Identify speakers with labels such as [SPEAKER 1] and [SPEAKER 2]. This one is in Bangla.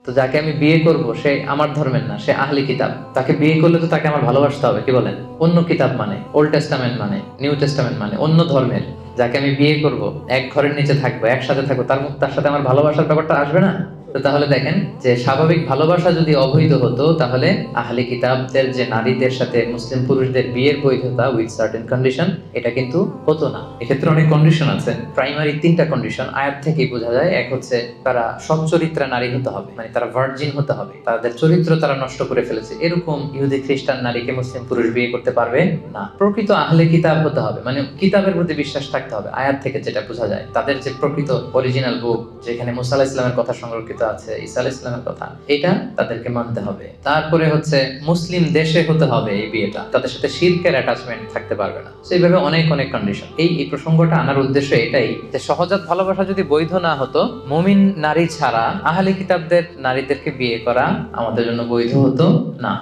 [SPEAKER 1] তো যাকে আমি বিয়ে করব সে আমার ধর্মের না, সে আহলি কিতাব। তাকে বিয়ে করলে তো তাকে আমার ভালোবাসতে হবে, কি বলেন? অন্য কিতাব মানে, ওল্ড টেস্টামেন্ট মানে, নিউ টেস্টামেন্ট মানে, অন্য ধর্মের যাকে আমি বিয়ে করব, এক ঘরের নিচে থাকবো, একসাথে থাকবো, তার সাথে আমার ভালোবাসার ব্যাপারটা আসবে না? তো তাহলে দেখেন যে স্বাভাবিক ভালোবাসা যদি অবৈধ হতো, তাহলে আহলি কিতাবদের যে নারীদের সাথে মুসলিম পুরুষদের বিয়ের বৈধতা উইথ সার্টেন কন্ডিশন, এটা কিন্তু হতো না। এক্ষেত্রে অনেক কন্ডিশন আছে, প্রাইমারি 3টা কন্ডিশন আয়াত থেকেই বোঝা যায়। এক হচ্ছে তারা সচ্চরিত্রা নারী হতে হবে, মানে তারা ভার্জিন হতে হবে, তাদের চরিত্র তারা নষ্ট করে ফেলেছে এরকম ইহুদি খ্রিস্টান নারীকে মুসলিম পুরুষ বিয়ে করতে পারবে না। প্রকৃত আহলে কিতাব হতে হবে, মানে কিতাবের প্রতি বিশ্বাস থাকতে হবে। আয়াত থেকে যেটা বোঝা যায়, তাদের যে প্রকৃত অরিজিনাল বুক, যেখানে মুসা আলাইহিস সালামের কথা সংরক্ষিত আছে, ঈসা আলাইহিস সালামের কথা, এটা তাদেরকে মানতে হবে। তারপরে হচ্ছে মুসলিম দেশে হতে হবে এই বিয়েটা, তাদের সাথে শিরকের অ্যাটাচমেন্ট থাকতে পারবে না। সেইভাবে অনেক অনেক কন্ডিশন। এই প্রসঙ্গটা আনার উদ্দেশ্য এটাই যে সহজাত ভালোবাসা যদি বৈধ না হতো, মুমিন নারী ছাড়া আহলে কিতাবদের নারীদেরকে বিয়ে করা আমাদের জন্য বৈধ হতো না।